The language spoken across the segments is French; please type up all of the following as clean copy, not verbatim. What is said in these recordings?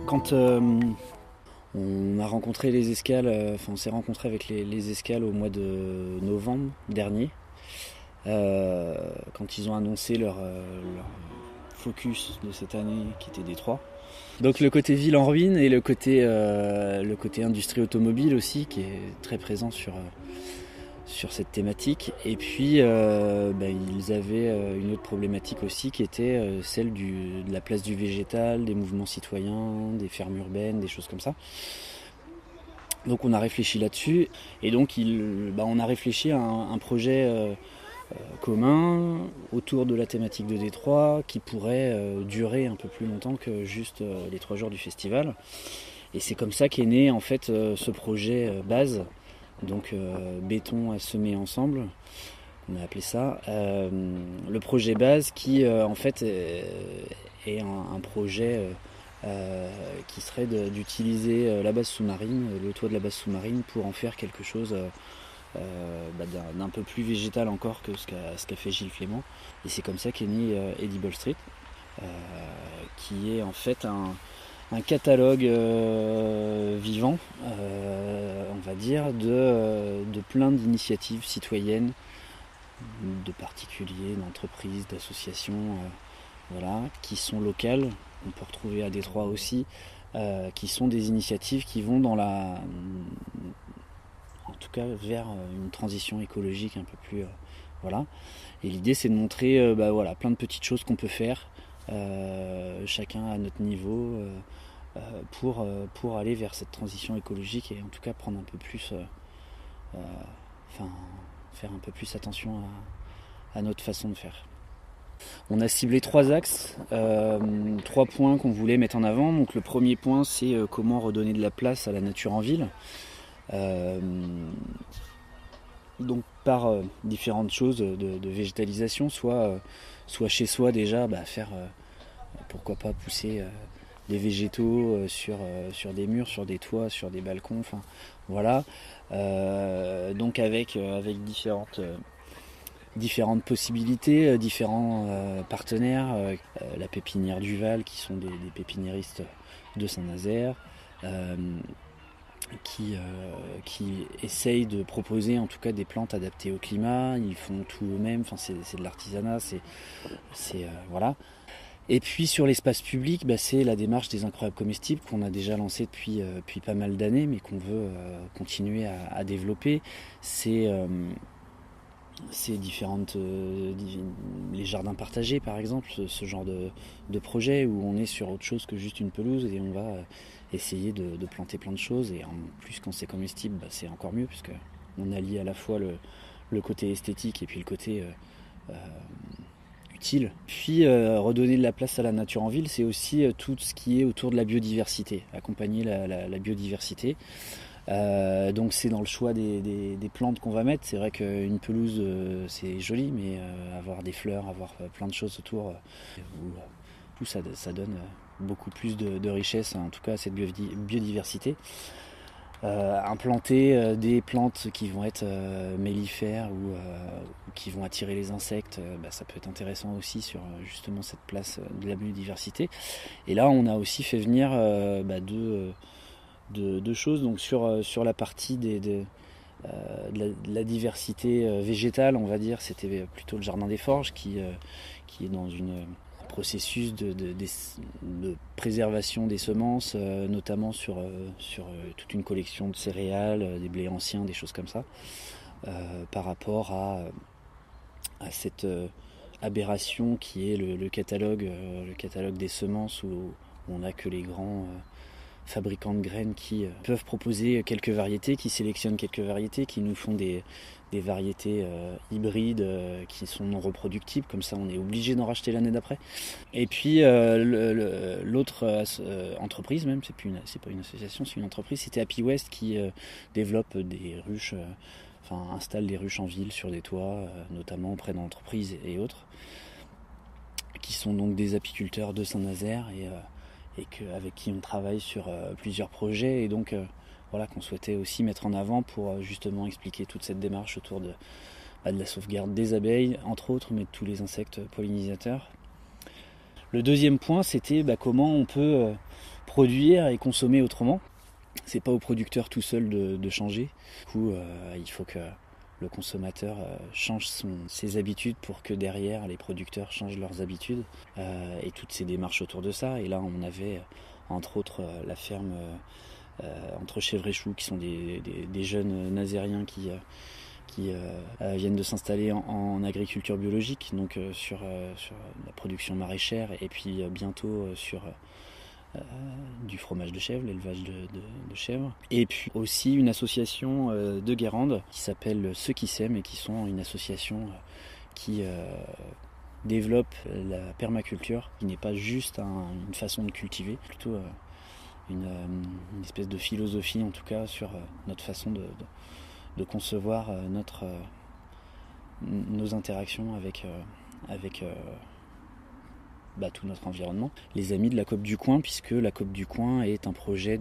Quand on a rencontré les escales, on s'est rencontré avec les escales au mois de novembre dernier, quand ils ont annoncé leur focus de cette année qui était Détroit. Donc le côté ville en ruine et le côté industrie automobile aussi qui est très présent sur cette thématique. Et puis ils avaient une autre problématique aussi qui était celle de la place du végétal, des mouvements citoyens, des fermes urbaines, des choses comme ça. Donc on a réfléchi là-dessus et donc on a réfléchi à un projet commun autour de la thématique de Détroit qui pourrait durer un peu plus longtemps que juste les 3 jours du festival. Et c'est comme ça qu'est né en fait ce projet base, donc béton à semer ensemble, on a appelé ça. Le projet base qui en fait est un projet qui serait d'utiliser la base sous-marine, le toit de la base sous-marine pour en faire quelque chose d'un peu plus végétal encore que ce qu'a fait Gilles Clément. Et c'est comme ça qu'est né Edible Street, qui est en fait un catalogue vivant, on va dire, de plein d'initiatives citoyennes, de particuliers, d'entreprises, d'associations, qui sont locales. On peut retrouver à Détroit aussi, qui sont des initiatives qui vont en tout cas vers une transition écologique un peu plus Et l'idée c'est de montrer plein de petites choses qu'on peut faire, chacun à notre niveau, pour aller vers cette transition écologique et en tout cas prendre un peu plus faire un peu plus attention à notre façon de faire. On a ciblé 3 axes, 3 points qu'on voulait mettre en avant. Donc le premier point c'est comment redonner de la place à la nature en ville. Donc par différentes choses de végétalisation, soit chez soi déjà, faire pourquoi pas pousser des végétaux sur des murs, sur des toits, sur des balcons, donc avec différentes possibilités, différents partenaires, la pépinière du Val qui sont des pépiniéristes de Saint-Nazaire, qui essayent de proposer en tout cas des plantes adaptées au climat. Ils font tout eux-mêmes, c'est de l'artisanat, voilà. Et puis sur l'espace public, c'est la démarche des incroyables comestibles qu'on a déjà lancée depuis pas mal d'années, mais qu'on veut continuer à développer. C'est différentes les jardins partagés par exemple, ce genre de projet où on est sur autre chose que juste une pelouse et on va essayer de planter plein de choses, et en plus quand c'est comestible c'est encore mieux puisque on allie à la fois le côté esthétique et puis le côté utile. Puis redonner de la place à la nature en ville, c'est aussi tout ce qui est autour de la biodiversité, accompagner la biodiversité. Donc c'est dans le choix des plantes qu'on va mettre. C'est vrai qu'une pelouse c'est joli, mais avoir des fleurs, avoir plein de choses autour, ça donne beaucoup plus de richesse, en tout cas à cette biodiversité. Implanter des plantes qui vont être mellifères ou qui vont attirer les insectes, ça peut être intéressant aussi sur justement cette place de la biodiversité. Et là on a aussi fait venir deux choses. Donc sur la partie de la diversité végétale, on va dire, c'était plutôt le Jardin des Forges qui est dans un processus de préservation des semences, notamment sur toute une collection de céréales, des blés anciens, des choses comme ça, par rapport à cette aberration qui est le catalogue des semences où on n'a que les grands fabricants de graines qui peuvent proposer quelques variétés, qui sélectionnent quelques variétés, qui nous font des variétés hybrides qui sont non reproductibles, comme ça on est obligé d'en racheter l'année d'après. Et puis l'autre entreprise, même, c'est pas une association, c'est une entreprise, c'était Happy West qui développe des ruches, installe des ruches en ville sur des toits, notamment auprès d'entreprises et autres, qui sont donc des apiculteurs de Saint-Nazaire avec qui on travaille sur plusieurs projets, et donc voilà, qu'on souhaitait aussi mettre en avant pour justement expliquer toute cette démarche autour de la sauvegarde des abeilles, entre autres, mais de tous les insectes pollinisateurs. Le deuxième point, c'était comment on peut produire et consommer autrement. C'est pas au producteur tout seul de changer. Du coup, il faut que le consommateur change ses habitudes pour que derrière les producteurs changent leurs habitudes, et toutes ces démarches autour de ça. Et là, on avait entre autres la ferme entre Chèvres et Choux, qui sont des jeunes nazériens qui viennent de s'installer en agriculture biologique, donc sur la production maraîchère, et puis bientôt sur du fromage de chèvre, l'élevage de chèvres. Et puis aussi une association de Guérande qui s'appelle Ceux qui s'aiment, et qui sont une association qui développe la permaculture, qui n'est pas juste une façon de cultiver, plutôt une espèce de philosophie, en tout cas, sur notre façon de concevoir nos interactions avec tout notre environnement. Les amis de la COP du Coin, puisque la COP du Coin est un projet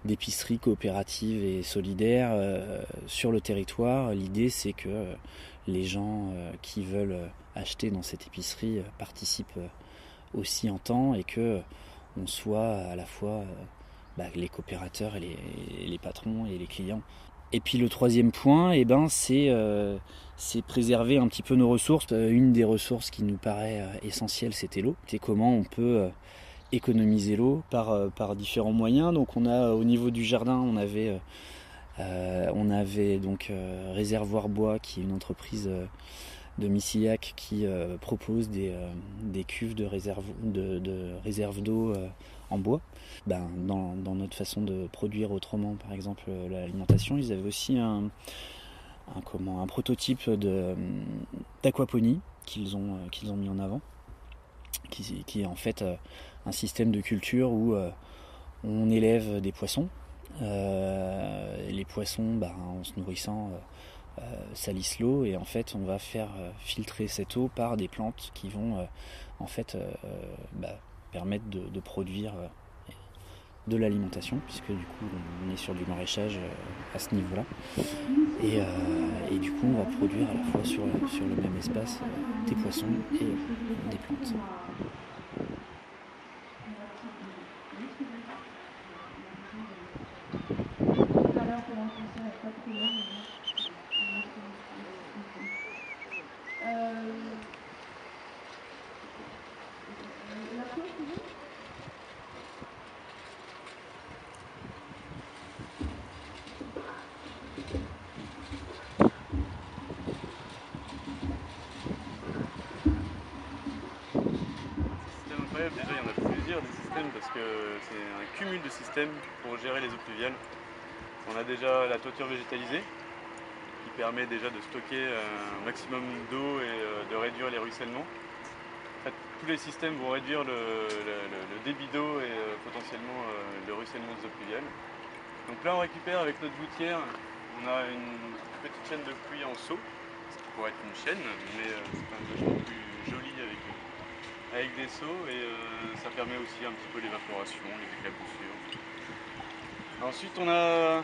d'épicerie coopérative et solidaire sur le territoire. L'idée, c'est que les gens qui veulent acheter dans cette épicerie participent aussi en temps, et que on soit à la fois les coopérateurs et les patrons et les clients. Et puis le troisième point, c'est préserver un petit peu nos ressources. Une des ressources qui nous paraît essentielle, c'était l'eau. C'est comment on peut économiser l'eau par différents moyens. Donc on a, au niveau du jardin, on avait donc Réservoir Bois, qui est une entreprise de Missillac qui propose des cuves de réserve d'eau en bois. Dans notre façon de produire autrement, par exemple l'alimentation, ils avaient aussi un prototype d'aquaponie qu'ils ont mis en avant, qui est en fait un système de culture où on élève des poissons. Les poissons, en se nourrissant, salissent l'eau, et en fait on va faire filtrer cette eau par des plantes qui vont permettre de produire de l'alimentation, puisque du coup on est sur du maraîchage à ce niveau-là, et du coup on va produire à la fois sur le même espace des poissons et des plantes. Déjà, il y en a plusieurs des systèmes, parce que c'est un cumul de systèmes pour gérer les eaux pluviales. On a déjà la toiture végétalisée, qui permet déjà de stocker un maximum d'eau et de réduire les ruissellements. En fait, tous les systèmes vont réduire le débit d'eau et potentiellement le ruissellement des eaux pluviales. Donc là, on récupère avec notre gouttière, on a une petite chaîne de pluie en seau, ce qui pourrait être une chaîne, mais c'est quand même vachement plus joli avec des seaux, et ça permet aussi un petit peu l'évaporation, les éclaboussures. Ensuite, on a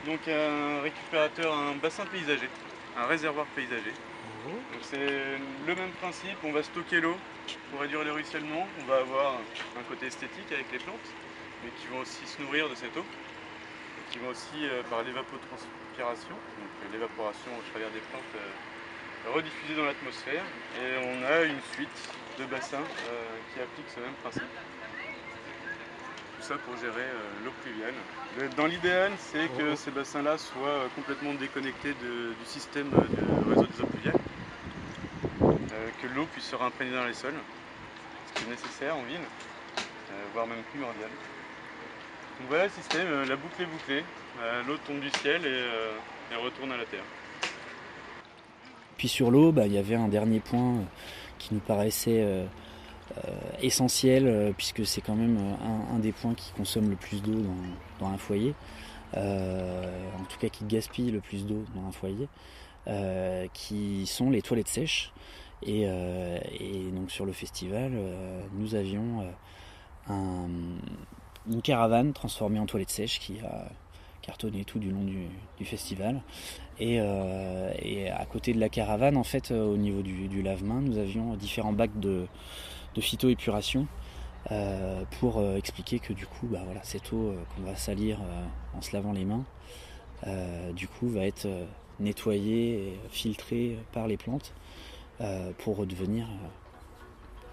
donc un récupérateur, un bassin paysager, un réservoir paysager. Donc c'est le même principe, on va stocker l'eau pour réduire les ruissellements. On va avoir un côté esthétique avec les plantes, mais qui vont aussi se nourrir de cette eau, et qui vont aussi par l'évapotranspiration, donc l'évaporation au travers des plantes, rediffuser dans l'atmosphère. Et on a une suite de bassins qui appliquent ce même principe. Tout ça pour gérer l'eau pluviale. Dans l'idéal, c'est que ces bassins-là soient complètement déconnectés du système de réseau des eaux pluviales, que l'eau puisse se réimprégner dans les sols, ce qui est nécessaire en ville, voire même primordial. Donc voilà le système, la boucle est bouclée, l'eau tombe du ciel et retourne à la terre. Puis sur l'eau, il y avait un dernier point qui nous paraissait essentiel, puisque c'est quand même un des points qui consomme le plus d'eau dans un foyer, en tout cas qui gaspille le plus d'eau dans un foyer, qui sont les toilettes sèches. Et donc sur le festival, nous avions une caravane transformée en toilette sèche qui a cartonné tout du long du festival. Et à côté de la caravane, en fait, au niveau du lave-main, nous avions différents bacs de phytoépuration pour expliquer que du coup, voilà, cette eau qu'on va salir en se lavant les mains, du coup, va être nettoyée et filtrée par les plantes pour redevenir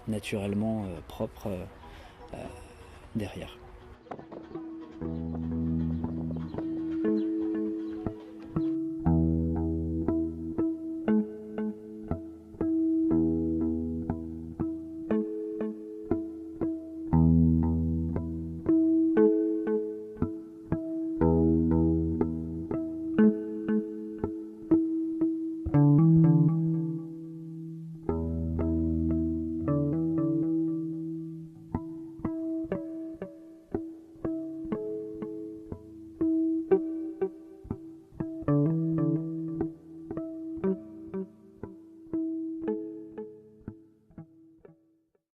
naturellement propre derrière.